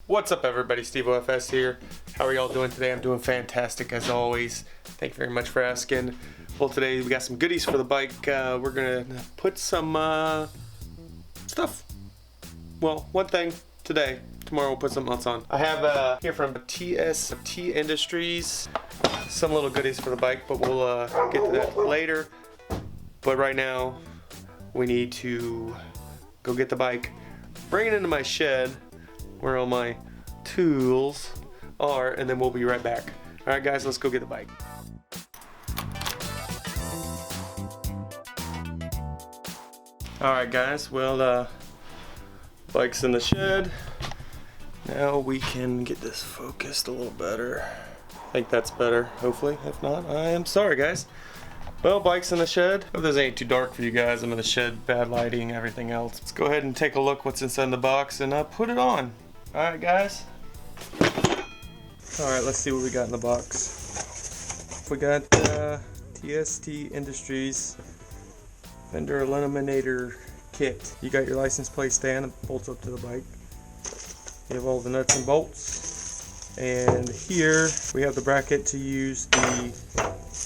What's up everybody, StevoFS here. How are y'all doing today? I'm doing fantastic as always. Thank you very much for asking. Well, today we got some goodies for the bike. We're gonna put some stuff. Well, one thing today. Tomorrow we'll put something else on. I have here from TST Industries some little goodies for the bike, but we'll get to that later. But right now we need to go get the bike, bring it into my shed where all my tools are, and then we'll be right back. Alright guys, let's go get the bike. Alright guys, well bike's in the shed. Now we can get this focused a little better. I think that's better, hopefully. If not, I am sorry guys. Well, bike's in the shed. Hope this ain't too dark for you guys. I'm in the shed, bad lighting, everything else. Let's go ahead and take a look what's inside the box and put it on. Alright guys. Alright, let's see what we got in the box. We got TST Industries Fender Eliminator kit. You got your license plate stand that bolts up to the bike. You have all the nuts and bolts. And here we have the bracket to use the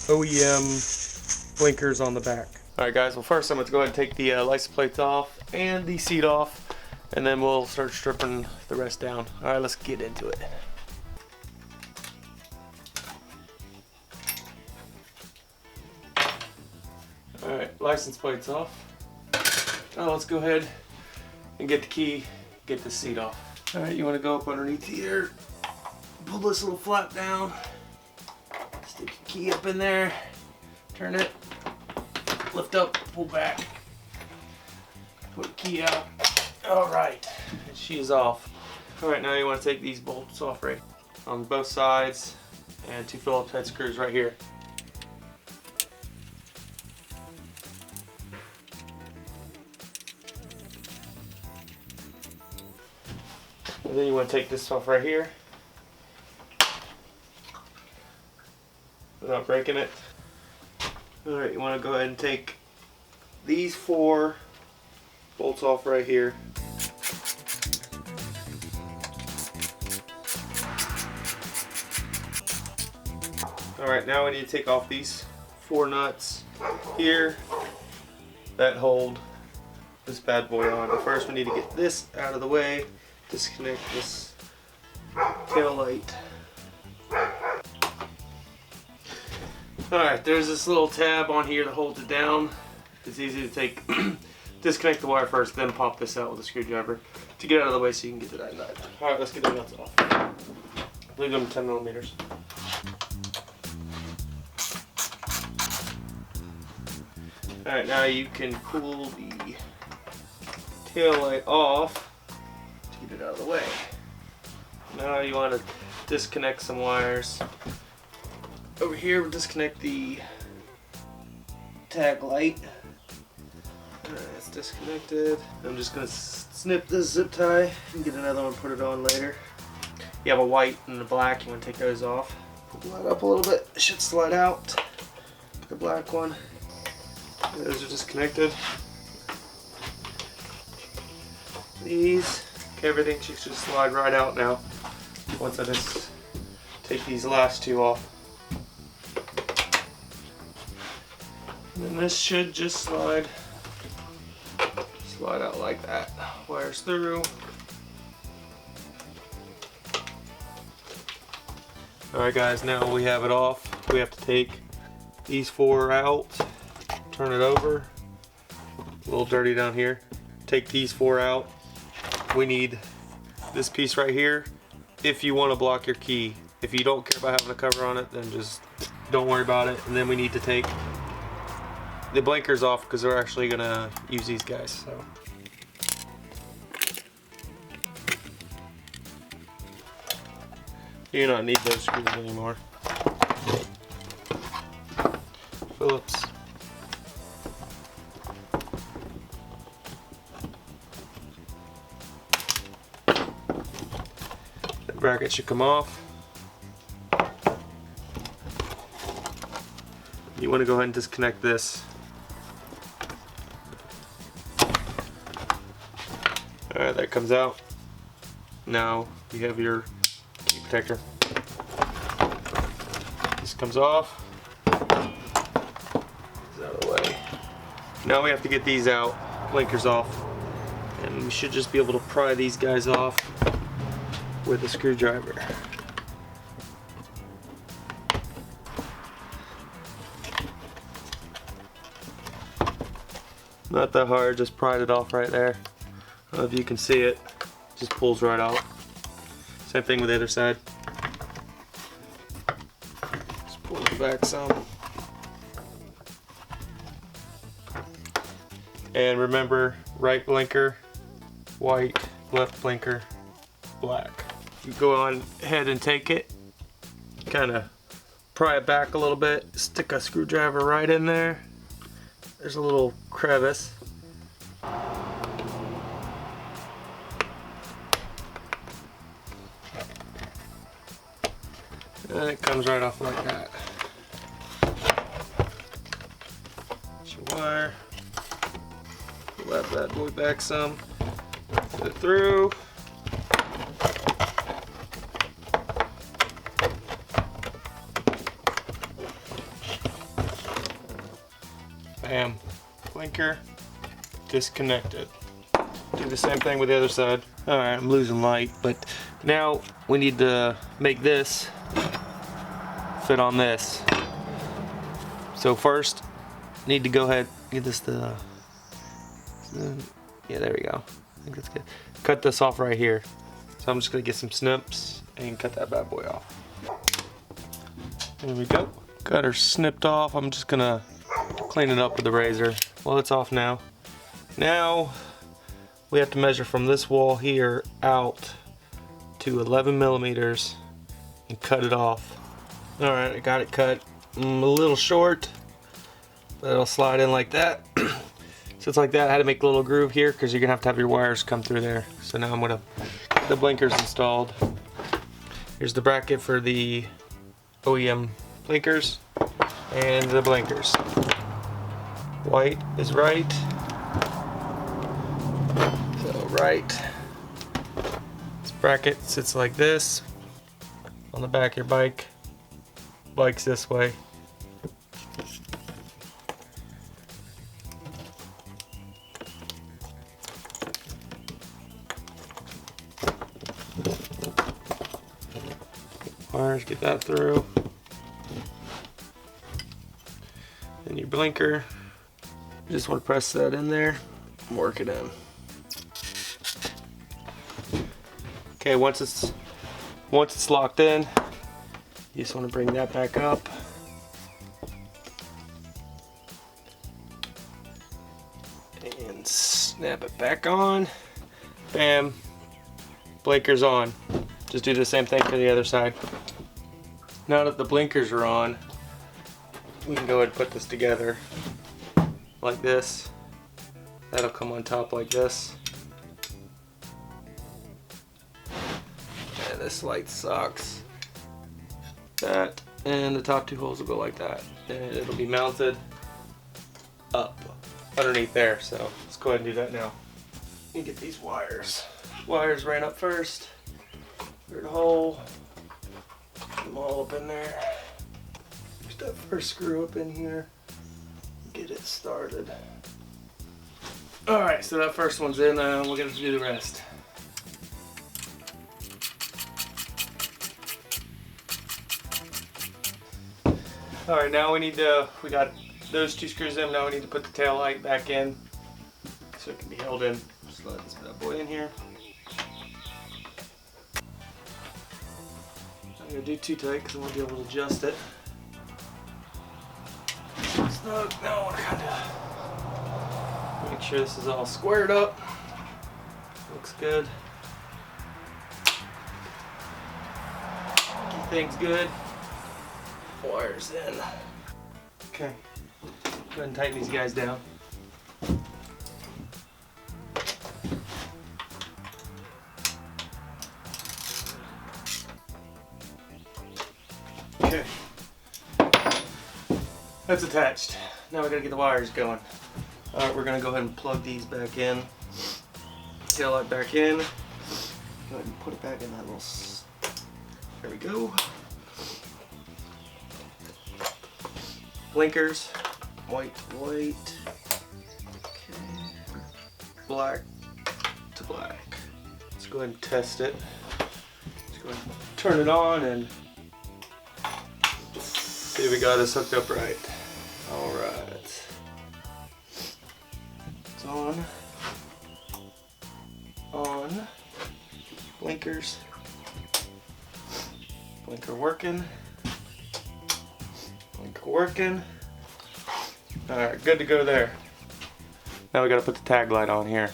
OEM blinkers on the back. Alright guys, well first I'm going to go ahead and take the license plates off and the seat off, and then we'll start stripping the rest down. Alright, let's get into it. Alright, license plates off. Now let's go ahead and get the key, get the seat off. Alright, you want to go up underneath here, pull this little flap down, stick your key up in there, turn it, lift up, pull back, put the key out. Alright, and she's off. Alright, now you want to take these bolts off right on both sides, and 2 Phillips head screws right here. And then you want to take this off right here without breaking it. Alright, you want to go ahead and take these 4 bolts off right here. Alright, now we need to take off these 4 nuts here that hold this bad boy on. But first we need to get this out of the way. Disconnect this tail light. Alright, there's this little tab on here that holds it down. It's easy to take, disconnect the wire first, then pop this out with a screwdriver to get out of the way so you can get to that nut. Alright, let's get the nuts off. Leave them 10 millimeters. Alright, now you can pull the tail light off. Get it out of the way. Now you want to disconnect some wires. Over here we'll disconnect the tag light. It's disconnected. I'm just going to snip this zip tie and get another one, put it on later. You have a white and a black, you want to take those off. Pull that up a little bit, it should slide out. The black one. Those are disconnected. These. Everything should just slide right out now once I just take these last 2 off. And then this should just slide out like that. Wires through. Alright guys, now we have it off. We have to take these 4 out, turn it over. A little dirty down here. Take these 4 out. We need this piece right here if you want to block your key. If you don't care about having a cover on it, then just don't worry about it. And then we need to take the blinkers off because we're actually going to use these guys. So. You don't need those screws anymore. Phillips. Bracket should come off. You want to go ahead and disconnect this. Alright, that comes out. Now you have your key protector. This comes off. It's out of the way. Now we have to get these out, blinkers off, and we should just be able to pry these guys off with a screwdriver. Not that hard, just pried it off right there. I don't know if you can see it, just pulls right out. Same thing with the other side. Just pull it back some. And remember, right blinker, white, left blinker, black. You go on ahead and take it, kind of pry it back a little bit, stick a screwdriver right in there. There's a little crevice. And it comes right off like that. Get your wire. Pull that bad boy back some. Put it through. Bam. Blinker disconnected. Do the same thing with the other side. Alright, I'm losing light, but now we need to make this fit on this. So first, need to go ahead, get this yeah, there we go. I think that's good. Cut this off right here. So I'm just gonna get some snips and cut that bad boy off. There we go. Got her snipped off. I'm just gonna clean it up with the razor. Well, it's off now. Now we have to measure from this wall here out to 11 millimeters and cut it off. All right, I got it cut. A little short, but it'll slide in like that. So it's like that. I had to make a little groove here because you're gonna have to have your wires come through there. So now I'm gonna get the blinkers installed. Here's the bracket for the OEM blinkers and the blinkers. White is right. So right. This bracket sits like this on the back of your bike. Bike's this way. Wires, get that through. And your blinker. You just want to press that in there and work it in. Okay, once it's locked in, you just want to bring that back up. And snap it back on. Bam. Blinkers on. Just do the same thing for the other side. Now that the blinkers are on, we can go ahead and put this together like this. That'll come on top like this. And this light sucks. That, and the top two holes will go like that. And it'll be mounted up underneath there. So let's go ahead and do that now. You get these wires. Wires ran up first. Third hole. Put them all up in there. There's that first screw up in here. Get it started. Alright, so that first one's in, we're going to do the rest. Alright, now we got those two screws in, now we need to put the tail light back in so it can be held in. Slide this bad boy in here. I'm going to do too tight because I want to be able to adjust it. Snug. Now I want to kind of make sure this is all squared up. Looks good. Keep things good. Wires in. Okay. Go ahead and tighten these guys down. Okay. That's attached. Now we gotta get the wires going. Alright, we're gonna go ahead and plug these back in. Tail light back in. Go ahead and put it back in that little. There we go. Blinkers, white to white. Okay. Black to black. Let's go ahead and test it. Let's go ahead and turn it on and see if we got this hooked up right. Alright. It's on. On. Blinkers. Blinker working. Blinker working. Alright, good to go there. Now we gotta put the tag light on here.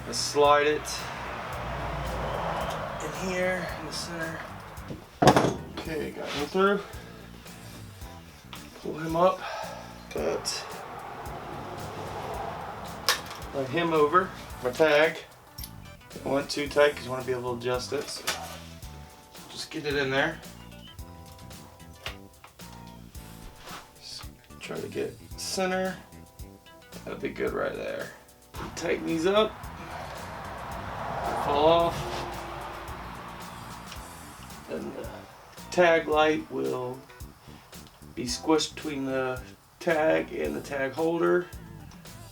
Let's slide it in here in the center. Okay, got him through. Pull him up. But let him over. My tag. Don't want it too tight because you want to be able to adjust it. So just get it in there. Just try to get center. That'll be good right there. Tighten these up. Fall off. And the tag light will be squished between the tag and the tag holder.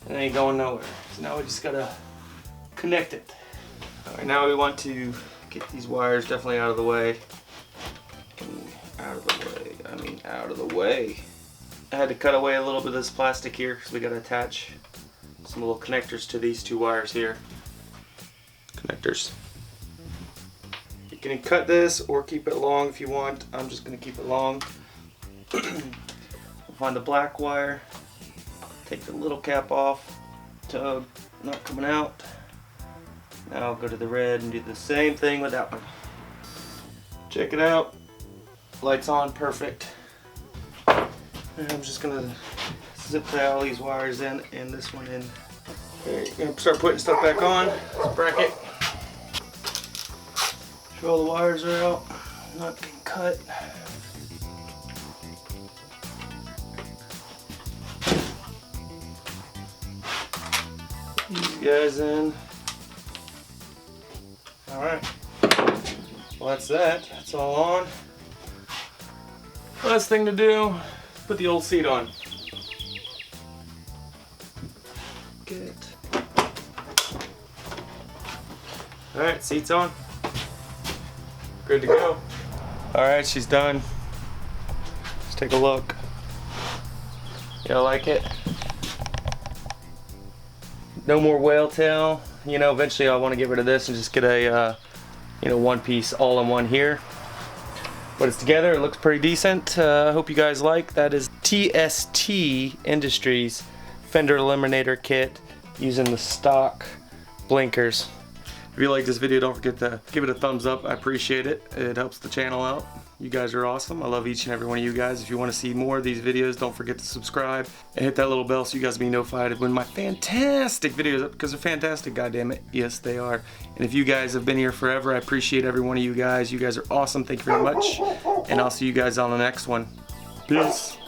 And it ain't going nowhere. So now we just gotta connect it. Alright, now we want to get these wires definitely out of the way. Out of the way. I mean, out of the way. I had to cut away a little bit of this plastic here because we got to attach some little connectors to these two wires here. Connectors. You can cut this or keep it long if you want. I'm just going to keep it long. We'll find the black wire. Take the little cap off. Tug not coming out. Now I'll go to the red and do the same thing with that one. Check it out. Lights on, perfect. And I'm just gonna zip tie all these wires in and this one in. Okay, you're gonna start putting stuff back on. Bracket. Sure all the wires are out, not getting cut. These guys in. Alright, well that's that. That's all on. Last thing to do, put the old seat on. Good. Alright, seat's on. Good to go. Alright, she's done. Let's take a look. Y'all like it? No more whale tail. You know, eventually I want to get rid of this and just get a one piece all-in-one here. But it's together, it looks pretty decent. I hope you guys like. That is TST Industries Fender Eliminator kit using the stock blinkers. If you like this video, don't forget to give it a thumbs up. I appreciate it. It helps the channel out. You guys are awesome. I love each and every one of you guys. If you want to see more of these videos, don't forget to subscribe and hit that little bell so you guys will be notified when my fantastic videos up, because they're fantastic, goddammit. Yes, they are. And if you guys have been here forever, I appreciate every one of you guys. You guys are awesome. Thank you very much. And I'll see you guys on the next one. Peace.